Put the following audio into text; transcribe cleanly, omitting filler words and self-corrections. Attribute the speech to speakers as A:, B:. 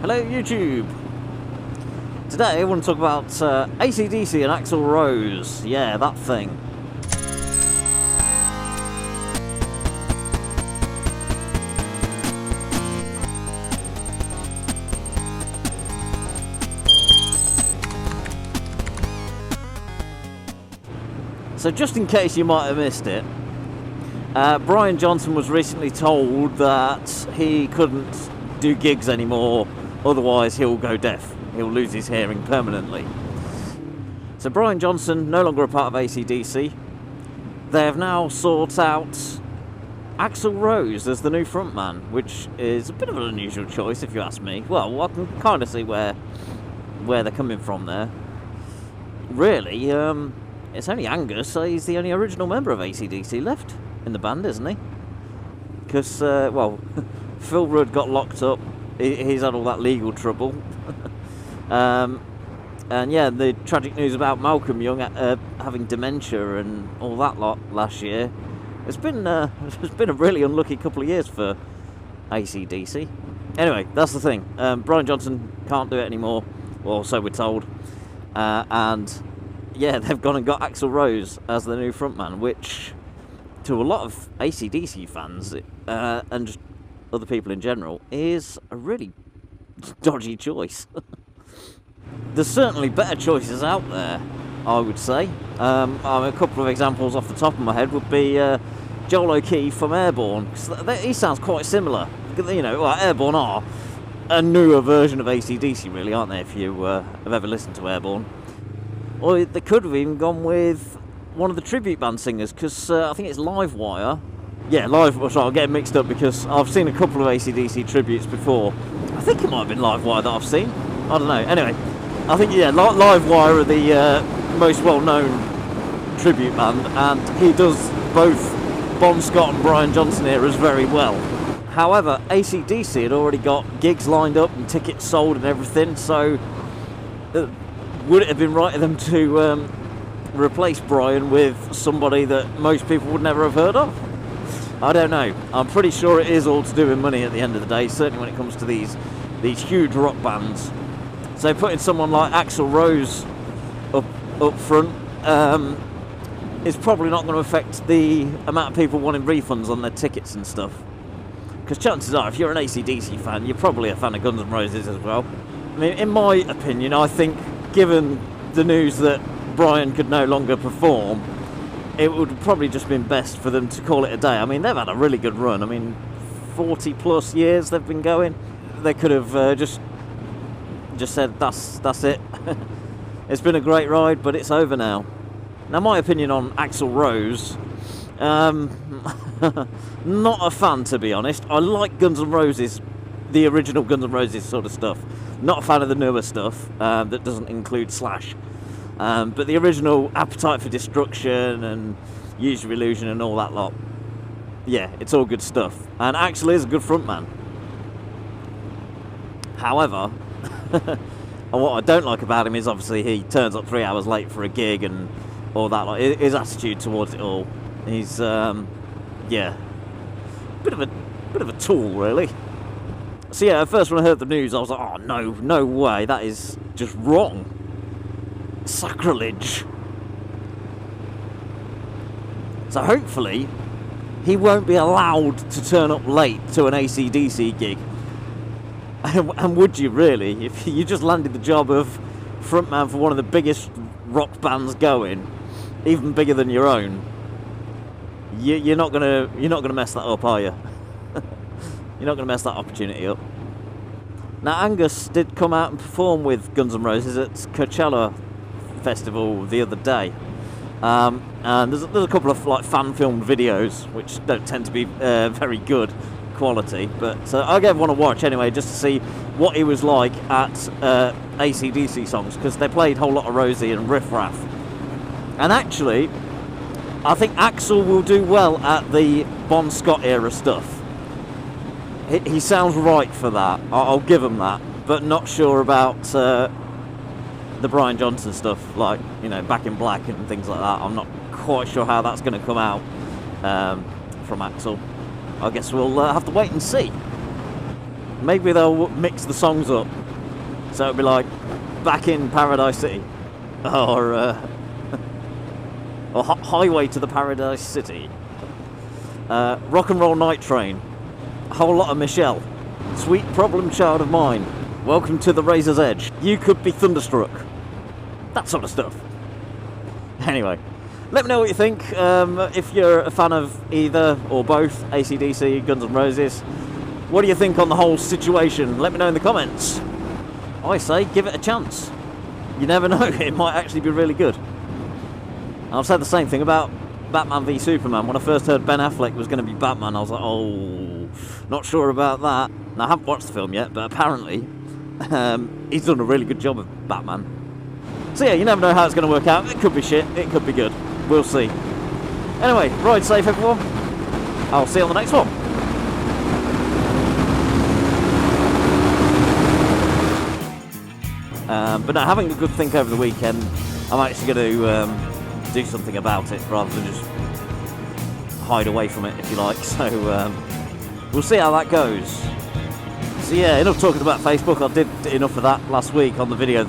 A: Hello YouTube! Today I want to talk about AC/DC and Axl Rose. Yeah, that thing. So just in case you might have missed it, Brian Johnson was recently told that he couldn't do gigs anymore, otherwise he'll go deaf. He'll lose his hearing permanently. So Brian Johnson, no longer a part of AC/DC. They have now sought out Axl Rose as the new frontman, which is a bit of an unusual choice if you ask me. Well, I can kind of see where they're coming from there. Really, it's only Angus, so he's the only original member of AC/DC left in the band, isn't he? Because, well, Phil Rudd got locked up. He's had all that legal trouble. And yeah, the tragic news about Malcolm Young having dementia and all that lot last year. It's been a really unlucky couple of years for AC/DC. Anyway, that's the thing. Brian Johnson can't do it anymore, or so we're told. And yeah, they've gone and got Axl Rose as the new frontman, which to a lot of AC/DC fans and just other people in general is a really dodgy choice. There's certainly better choices out there, I would say. A couple of examples off the top of my head would be Joel O'Keefe from Airborne, because he sounds quite similar. You know, well, Airborne are a newer version of AC/DC, really, aren't they, if you have ever listened to Airborne. Or they could have even gone with one of the tribute band singers, because I think it's Livewire. Yeah, sorry, I'm getting mixed up because I've seen a couple of AC/DC tributes before. I think it might have been Livewire that I've seen. I don't know. Anyway, I think, yeah, Livewire are the most well-known tribute band, and he does both Bon Scott and Brian Johnson eras very well. However, AC/DC had already got gigs lined up and tickets sold and everything, so would it have been right of them to replace Brian with somebody that most people would never have heard of? I don't know. I'm pretty sure it is all to do with money at the end of the day, certainly when it comes to these huge rock bands. So putting someone like Axl Rose up front is probably not going to affect the amount of people wanting refunds on their tickets and stuff. Because chances are, if you're an AC/DC fan, you're probably a fan of Guns N' Roses as well. I mean, in my opinion, I think given the news that Brian could no longer perform, it would probably just been best for them to call it a day. I mean, they've had a really good run. I mean, 40 plus years they've been going. They could have just said, that's it. It's been a great ride, but it's over now. Now, my opinion on Axl Rose, not a fan, to be honest. I like Guns N' Roses, the original Guns N' Roses sort of stuff. Not a fan of the newer stuff that doesn't include Slash. But the original Appetite for Destruction and Use Your Illusion and all that lot, yeah, it's all good stuff. And Axl is a good frontman. However, what I don't like about him is obviously he turns up 3 hours late for a gig and all that. Like, his attitude towards it all, he's yeah, bit of a tool, really. So yeah, at first when I heard the news, I was like, oh no way, that is just wrong. Sacrilege. So hopefully he won't be allowed to turn up late to an AC/DC gig. And would you really, if you just landed the job of frontman for one of the biggest rock bands going, even bigger than your own? You're not gonna mess that up, are you? You're not gonna mess that opportunity up. Now, Angus did come out and perform with Guns N' Roses at Coachella Festival the other day, and there's a couple of like fan filmed videos which don't tend to be very good quality, but I gave one a watch anyway just to see what he was like at AC/DC songs, because they played Whole Lotta Rosie and Riff Raff, and actually I think Axl will do well at the Bon Scott era stuff. He sounds right for that, I'll give him that, but not sure about the Brian Johnson stuff, like, you know, Back in Black and things like that. I'm not quite sure how that's going to come out from Axl. I guess we'll have to wait and see. Maybe they'll mix the songs up, so it'll be like Back in Paradise City, or Highway to the Paradise City, Rock and Roll Night Train, a whole lot of Michelle, Sweet Problem Child of Mine, Welcome to the Razor's Edge, You Could Be Thunderstruck, that sort of stuff. Anyway, let me know what you think. If you're a fan of either or both AC/DC, Guns N' Roses, what do you think on the whole situation? Let me know in the comments. I say give it a chance. You never know, it might actually be really good. I've said the same thing about Batman v Superman. When I first heard Ben Affleck was going to be Batman, I was like, oh, not sure about that. Now, I haven't watched the film yet, but apparently he's done a really good job of Batman. So yeah, you never know how it's going to work out. It could be shit, it could be good. We'll see. Anyway, ride safe everyone. I'll see you on the next one. But no, having a good think over the weekend, I'm actually going to do something about it rather than just hide away from it, if you like. So we'll see how that goes. So yeah, enough talking about Facebook. I did enough of that last week on the video